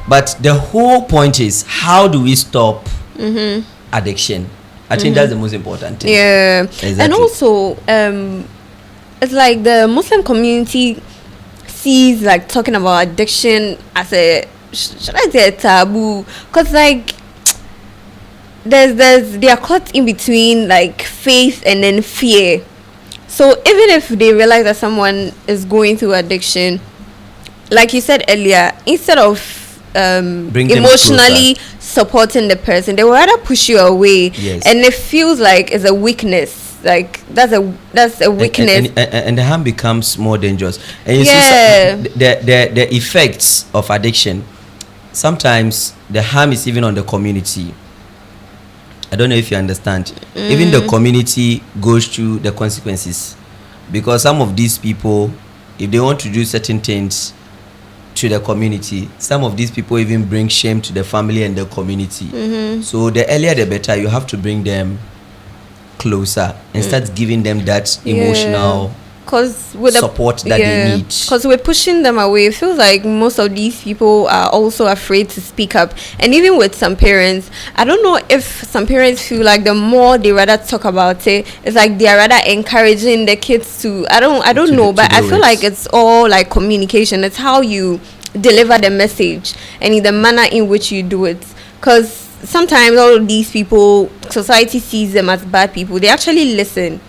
But the whole point is, how do we stop addiction? I think that's the most important thing. Yeah. Exactly. And also, it's like the Muslim community sees like talking about addiction as a, should I say, a taboo? Because like they are caught in between like faith and then fear. So even if they realize that someone is going through addiction, like you said earlier, instead of Bring them emotionally supporting the person, they will rather push you away. Yes. And it feels like it's a weakness. Like that's a weakness. And the harm becomes more dangerous. And you see the effects of addiction. Sometimes the harm is even on the community. I don't know if you understand. Even the community goes through the consequences, because some of these people, if they want to do certain things to the community, some of these people even bring shame to the family and the community. So the earlier the better. You have to bring them closer and start giving them that emotional support that they need. Because we're pushing them away. It feels like most of these people are also afraid to speak up. And even with some parents, I don't know if some parents feel like the more they rather talk about it, it's like they are rather encouraging the kids to, I don't know, but I feel like it's all like communication. It's how you deliver the message and in the manner in which you do it. Because sometimes all of these people, society sees them as bad people. They actually listen.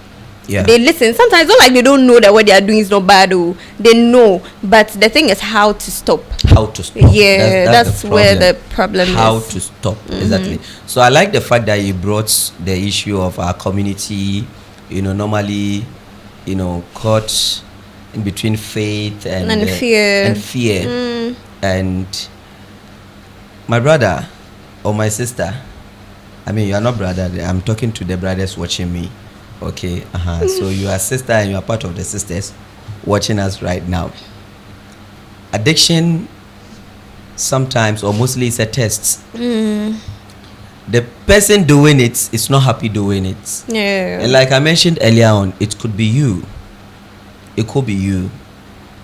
Yeah. They listen. Sometimes not like they don't know that what they are doing is not bad. They know, but the thing is how to stop. How to stop. Yeah, that's where the problem how is. How to stop. Exactly. So I like the fact that you brought the issue of our community, normally, caught in between faith and fear. And my brother or my sister, I mean, you are not brother, I'm talking to the brothers watching me. Okay, so you are sister and you are part of the sisters watching us right now. Addiction sometimes or mostly is a test. The person doing it is not happy doing it. Yeah. And like I mentioned earlier on, it could be you. It could be you.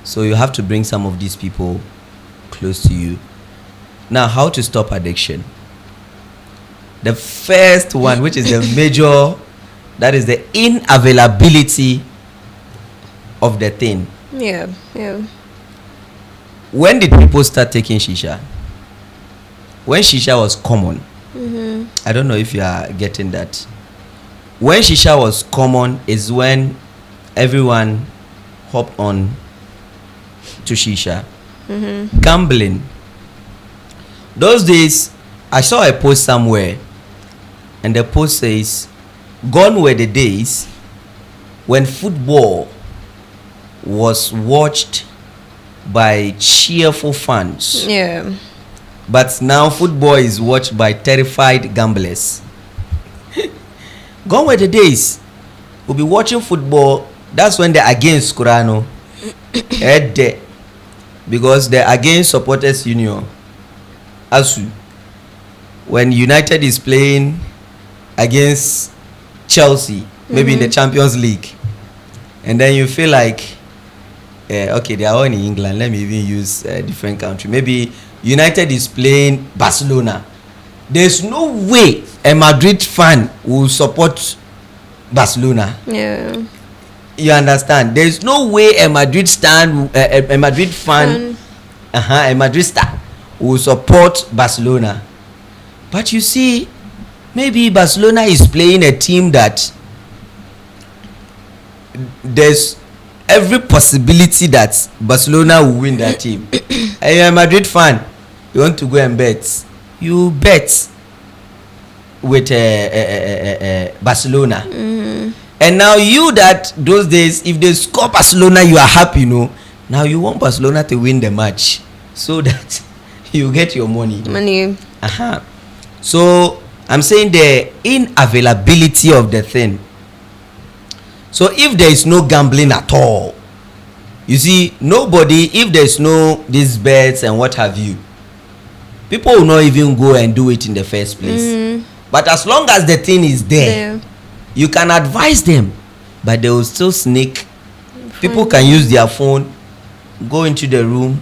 So you have to bring some of these people close to you. Now, how to stop addiction? The first one, which is the major, that is the unavailability of the thing. Yeah. When did people start taking shisha? When shisha was common. I don't know if you are getting that. When shisha was common is when everyone hopped on to shisha. Gambling. Those days, I saw a post somewhere, and the post says, "Gone were the days when football was watched by cheerful fans. Yeah. But now football is watched by terrified gamblers." Gone were the days. We'll be watching football. That's when the against Kurano head there, because the against supporters union, ASU, when United is playing against Chelsea, maybe in the Champions League, and then you feel like, okay, they are all in England, let me even use a different country. Maybe United is playing Barcelona. There's no way a Madrid fan will support Barcelona. Yeah. You understand? There's no way a Madrid fan, a Madrid star will support Barcelona. But you see, maybe Barcelona is playing a team that there's every possibility that Barcelona will win that team. And you're a Madrid fan, you want to go and bet. You bet with Barcelona. And now you that those days, if they score Barcelona, you are happy, Now you want Barcelona to win the match so that you get your money. So I'm saying the unavailability of the thing. So if there is no gambling at all, you see, nobody, if there's no these bets and what have you, people will not even go and do it in the first place. But as long as the thing is there, you can advise them, but they will still sneak. People can use their phone, go into the room,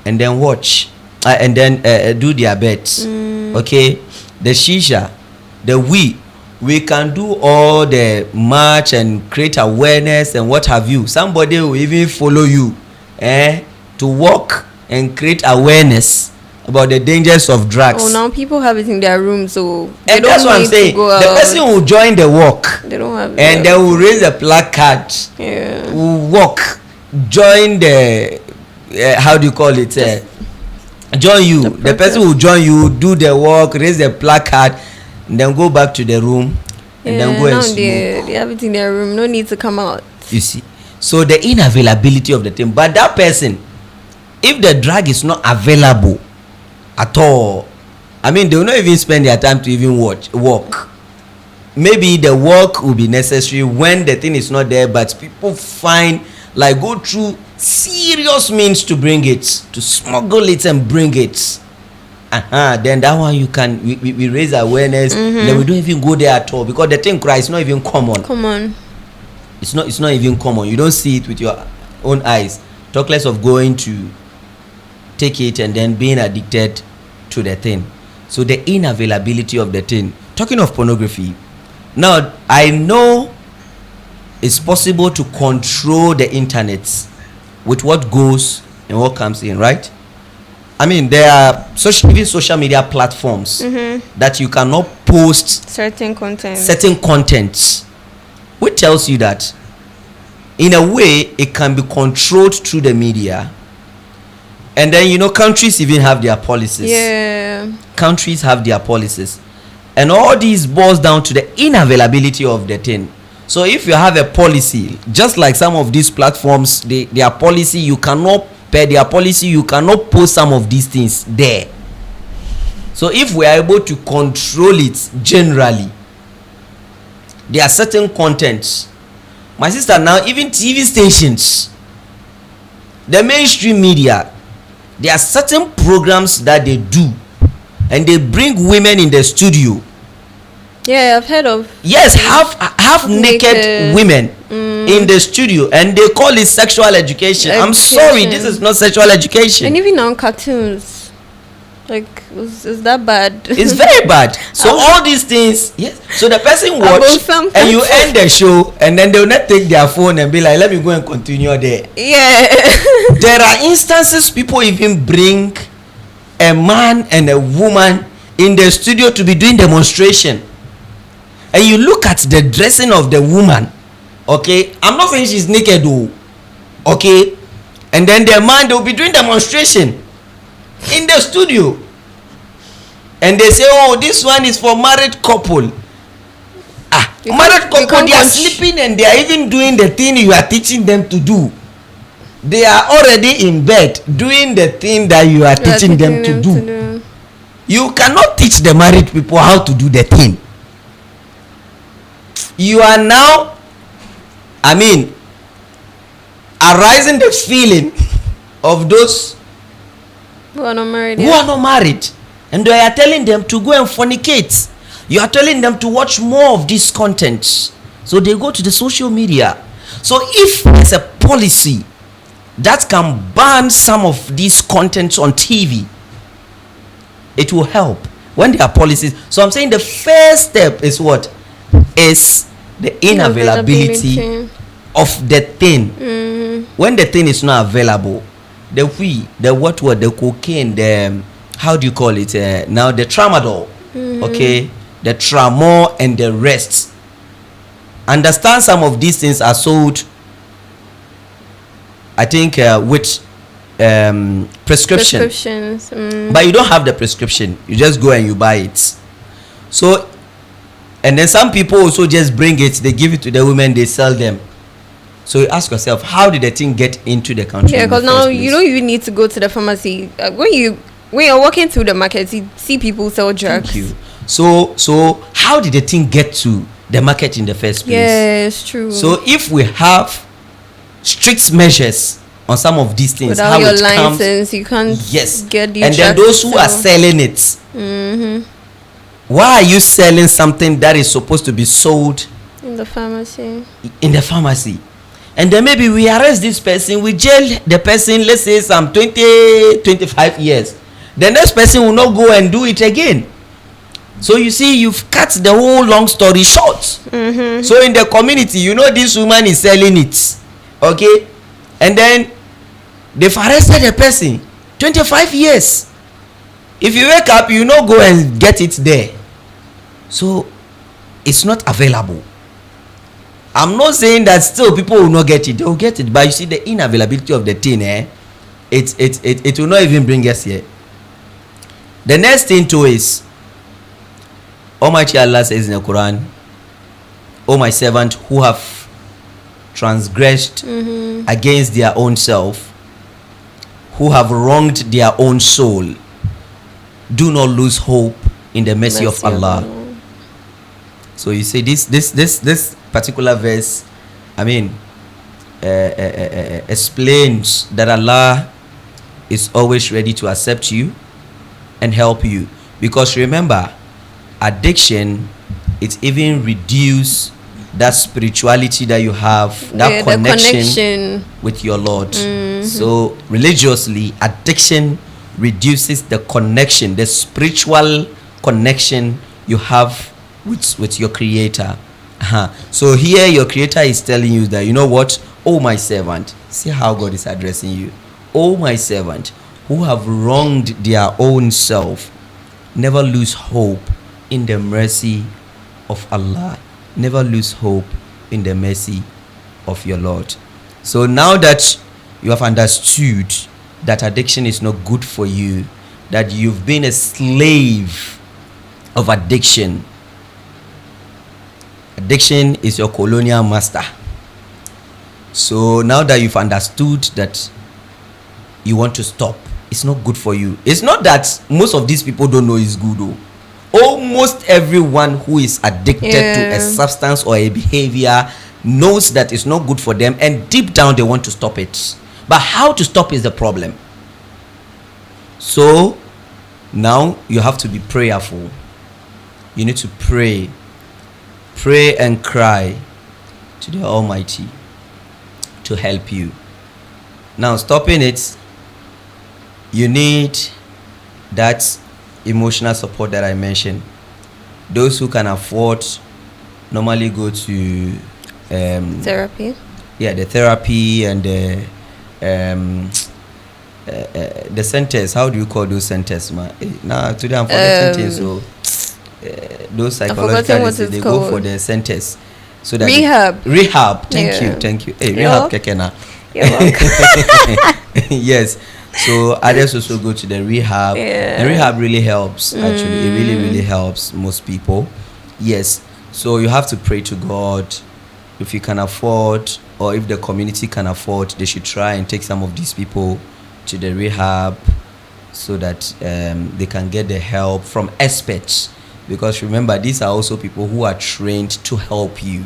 and then watch. and then do their bets. Okay, the shisha, the we can do all the march and create awareness and what have you. Somebody will even follow you to walk and create awareness about the dangers of drugs. Oh, now people have it in their room, so and that's what I'm saying. The person will join the walk. They don't have it. And they will raise a placard. Yeah. Will walk, join the how do you call it? Join you. The person will join you, do the walk, raise the placard, and then go back to the room, and then go and smoke. They have it in their room. No need to come out. You see, so the unavailability of the thing. But that person, if the drug is not available at all, I mean, they will not even spend their time to even walk. Maybe the walk will be necessary when the thing is not there, but people find, like, go through serious means to bring it, to smuggle it and bring it. Then that one we raise awareness. Then we don't even go there at all, because the thing is not even common. It's not even common. You don't see it with your own eyes. Talk less of going to take it and then being addicted to the thing. So the unavailability of the thing. Talking of pornography, now I know it's possible to control the internet with what goes and what comes in, right? I mean, there are social media platforms that you cannot post certain content, which tells you that in a way it can be controlled through the media. And then, countries even have their policies. Yeah. Countries have their policies. And all these boils down to the unavailability of the thing. So if you have a policy, just like some of these platforms, their policy, you cannot post some of these things there. So if we are able to control it generally, there are certain contents. My sister, now even TV stations, the mainstream media, there are certain programs that they do, and they bring women in the studio. Yeah, I've heard of. Yes, half naked women in the studio, and they call it sexual education. I'm sorry, this is not sexual education. And even on cartoons, like, is that bad? It's very bad. So all these things, yes. So the person watch, and you end the show, and then they will not take their phone and be like, "Let me go and continue there." Yeah. There are instances people even bring a man and a woman in the studio to be doing demonstration. And you look at the dressing of the woman, okay? I'm not saying she's naked, though, okay? And then the man, they'll be doing demonstration in the studio. And they say, oh, this one is for married couple. Married couple, they are sleeping and they are even doing the thing you are teaching them to do. They are already in bed doing the thing that you are teaching them to do. You cannot teach the married people how to do the thing. You are now, arising the feeling of those who are not married. And they are telling them to go and fornicate. You are telling them to watch more of these contents. So they go to the social media. So if there's a policy that can ban some of these contents on TV, it will help when there are policies. So I'm saying the first step is what? Is the unavailability of the thing. When the thing is not available, the cocaine, the how do you call it now, the tramadol, okay, the tramor and the rest. Understand, some of these things are sold, I think, with prescriptions. But you don't have the prescription, you just go and you buy it. So, and then some people also just bring it, they give it to the women, they sell them. So you ask yourself, how did the thing get into the country? Yeah, because now you don't even need to go to the pharmacy. When you're walking through the market, you see people sell drugs. Thank you. So how did the thing get to the market in the first place? Yeah, it's true. So if we have strict measures on some of these things, without how your it license, comes, you can't get these. And then those who are selling it, why are you selling something that is supposed to be sold in the pharmacy? And then maybe we arrest this person, we jail the person, let's say some 20-25 years. the next person will not go and do it again. So you see, you've cut the whole long story short. So in the community, you know, this woman is selling it, okay, and then they've arrested the person. 25 years. If you wake up, you not go and get it there. So it's not available. I'm not saying that still people will not get it. They will get it, but you see the inavailability of the thing, it will not even bring us here. The next thing too is, Almighty Allah says in the Quran, "O my servant who have transgressed against their own self, who have wronged their own soul, do not lose hope in the mercy of Allah." So you see, this particular verse, I mean, explains that Allah is always ready to accept you and help you, because remember, addiction, it even reduce that spirituality that you have, that connection with your Lord. So religiously, addiction reduces the connection, the spiritual connection you have with your Creator. So here your Creator is telling you that, you know what, oh my servant, see how God is addressing you. Oh my servant who have wronged their own self, never lose hope in the mercy of Allah. Never lose hope in the mercy of your Lord. So now that you have understood that addiction is not good for you, that you've been a slave of addiction. Addiction is your colonial master. So now that you've understood that you want to stop, it's not good for you. It's not that most of these people don't know it's good though. Almost everyone who is addicted to a substance or a behavior knows that it's not good for them, and deep down they want to stop it. But how to stop is the problem. So now you have to be prayerful. You need to pray and cry to the Almighty to help you. Now stopping it, you need that emotional support that I mentioned. Those who can afford normally go to therapy. Yeah, the therapy and the centers. How do you call those centers, man? Now today I'm forgetting things. So those psychological, they go for the centers. So that rehab. Thank you. Hey, rehab, kekena. You're welcome. Yes. So others also go to the rehab. And rehab really helps. Actually, it really helps most people. Yes. So you have to pray to God. If you can afford, or if the community can afford, they should try and take some of these people to the rehab, so that they can get the help from experts. Because remember, these are also people who are trained to help you.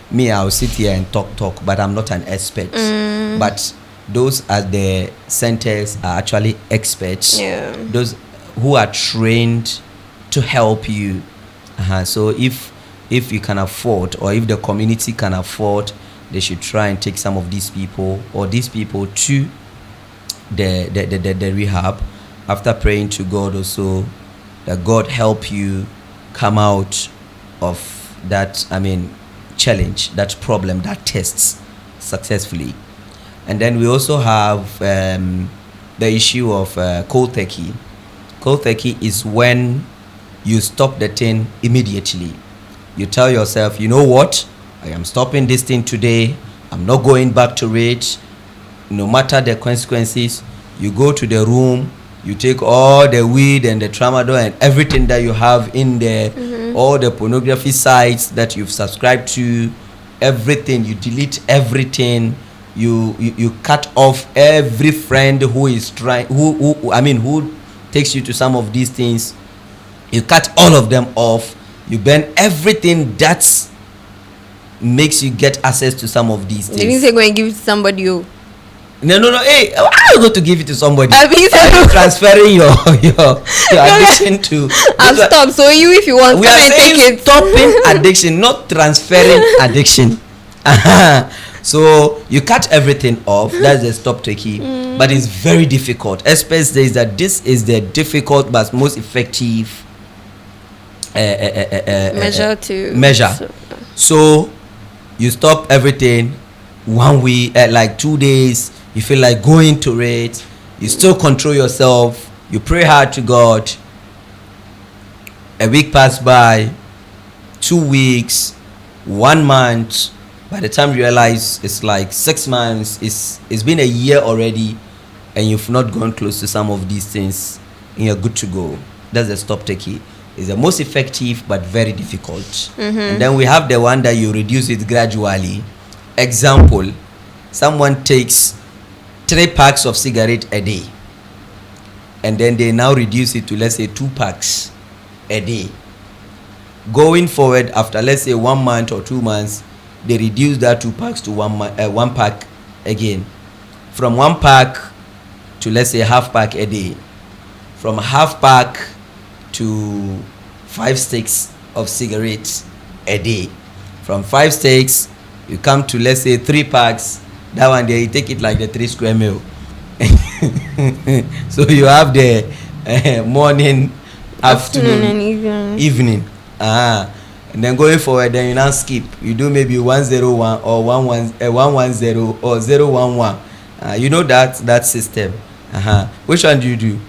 Me, I'll sit here and talk, but I'm not an expert. But those at the centers are actually experts. Those who are trained to help you. So if you can afford, or if the community can afford, they should try and take some of these people, or these people to the rehab, after praying to God also that God help you come out of that, challenge, that problem, that tests successfully. And then we also have the issue of cold turkey. Cold turkey is when you stop the thing immediately. You tell yourself, you know what, I am stopping this thing today. I'm not going back to it. No matter the consequences, you go to the room, you take all the weed and the tramadol and everything that you have in there, all the pornography sites that you've subscribed to, everything, you delete everything. You cut off every friend who is trying, who takes you to some of these things. You cut all of them off. You burn everything that makes you get access to some of these things. You didn't say go and give it to somebody. No. Hey, how are you going to give it to somebody? Are you transferring your addiction to? I'll stop. So if you want, we are saying stopping addiction, not transferring addiction. So you cut everything off. That's the stop taking. But it's very difficult. Experts say that this is the difficult but most effective measure. So you stop everything 1 week, like 2 days. You feel like going to it. You still control yourself. You pray hard to God. A week passed by, 2 weeks, 1 month. By the time you realize it's like 6 months, it's been a year already, and you've not gone close to some of these things, and you're good to go. That's the stop taking. It's the most effective but very difficult. And then we have the one that you reduce it gradually. Example, someone takes 3 packs of cigarette a day, and then they now reduce it to, let's say, 2 packs a day. Going forward, after, let's say, 1 month or 2 months, they reduce that 2 packs to 1 pack again. From 1 pack to, let's say, half pack a day. From half pack to 5 sticks of cigarettes a day. From 5 sticks, you come to, let's say, 3 packs. That one there, you take it like the 3 square meal. So you have the morning, afternoon, and evening. And then going forward, then you now skip. You do maybe 101 or 110 or 011. You know that system. Which one do you do?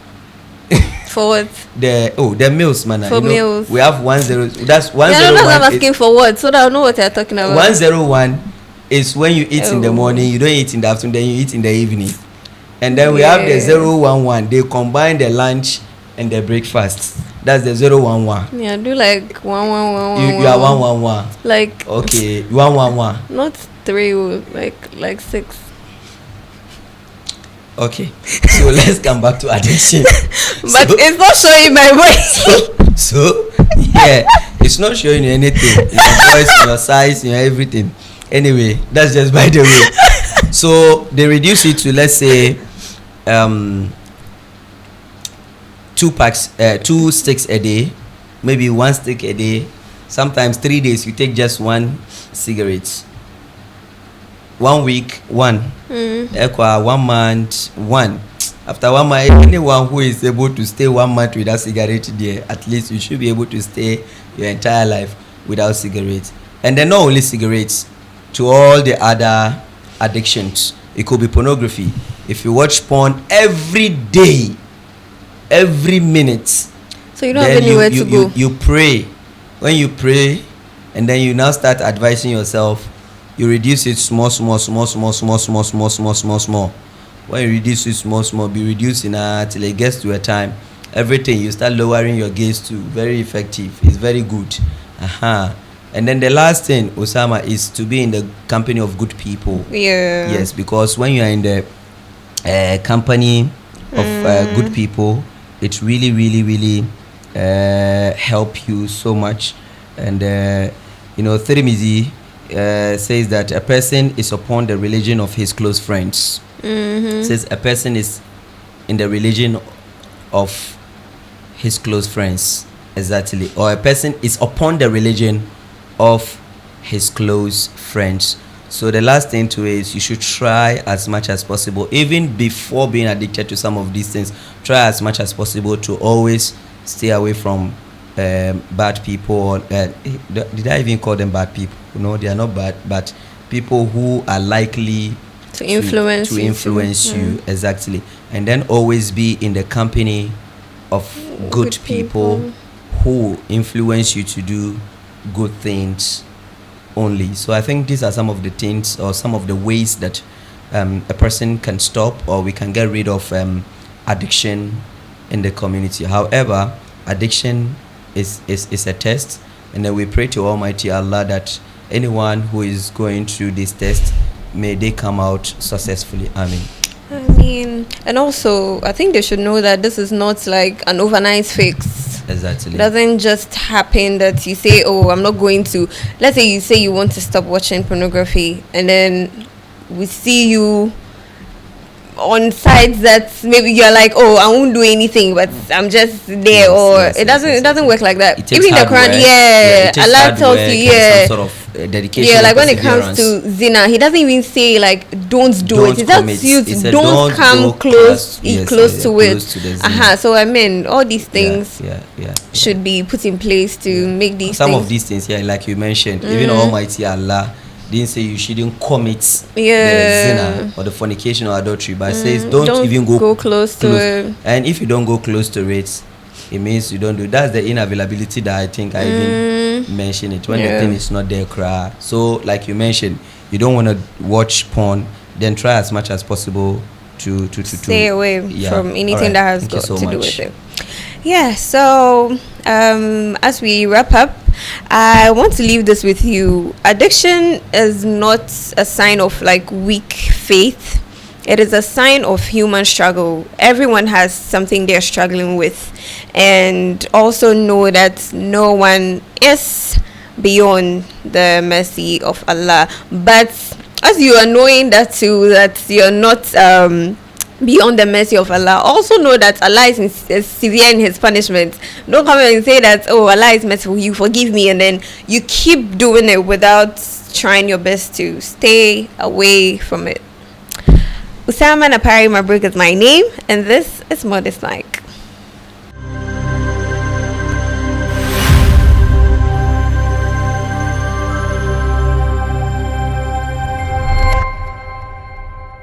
For what? The meals, man. For meals. We have 10. That's 101. Yeah, no, I'm asking for what, so that I know what you're talking about. 101 is when you eat in the morning. You don't eat in the afternoon. Then you eat in the evening. And then we have the 011. They combine the lunch and the breakfast. That's the 011. Yeah, do like 111. You are 111. Like, okay, 111. Not 3, like 6. Okay, so let's come back to addiction. But so, it's not showing my voice. So yeah, it's not showing you anything. Your voice, your size, your everything. Anyway, that's just by the way. So they reduce it to, let's say, 2 sticks a day, maybe 1 stick a day. Sometimes 3 days you take just 1 cigarette. 1 week 1, 1 month 1. After 1 month, anyone who is able to stay 1 month without cigarette there, at least you should be able to stay your entire life without cigarettes. And then not only cigarettes, to all the other addictions. It could be pornography. If you watch porn every day, every minute, so you don't have anywhere to go. You pray. When you pray, and then you now start advising yourself, you reduce it small. When you reduce it small, be reducing till it gets to a time. Everything you start lowering your gaze to. Very effective. It's very good. And then the last thing, Osama, is to be in the company of good people. Yeah. Yes, because when you are in the company of good people, it really help you so much. And Tirmizi says that a person is upon the religion of his close friends. Says a person is in the religion of his close friends. Exactly. Or a person is upon the religion of his close friends. So the last thing to is you should try as much as possible, even before being addicted to some of these things, try as much as possible to always stay away from bad people. Did I even call them bad people? No, they are not bad, but people who are likely to influence you. Exactly. And then always be in the company of good people who influence you to do good things only. So I think these are some of the things or some of the ways that a person can stop or we can get rid of addiction in the community. However, addiction is a test, and then we pray to Almighty Allah that anyone who is going through this test, may they come out successfully. Amen. And also I think they should know that this is not like an overnight fix. Exactly. It doesn't just happen that you say, oh, I'm not going to. Let's say you say you want to stop watching pornography, and then we see you on sides that maybe you're like, oh, I won't do anything, but I'm just there, it doesn't work like that. Even the Quran, Allah tells you, some sort of dedication. Like when it comes to zina, He doesn't even say like don't do it. He tells you don't come close to it. So I mean, all these things should be put in place to make these some of these things, like you mentioned, even Almighty Allah didn't say you shouldn't commit the zina or the fornication or adultery, but it says don't even go close to it. And if you don't go close to it, it means you don't do. That's the unavailability that I think I even mentioned it when the thing is not there. So like you mentioned, you don't want to watch porn, then try as much as possible to stay away from anything that has got to do with it. So as we wrap up, I want to leave this with you. Addiction is not a sign of like weak faith. It is a sign of human struggle. Everyone has something they're struggling with. And also know that no one is beyond the mercy of Allah. But as you are knowing that too, that you're not beyond the mercy of Allah, also know that Allah is severe in His punishment. Don't come and say that, oh, Allah is merciful, you forgive me, and then you keep doing it without trying your best to stay away from it. Usama Napari Mabruk is my name, and this is Modest Night.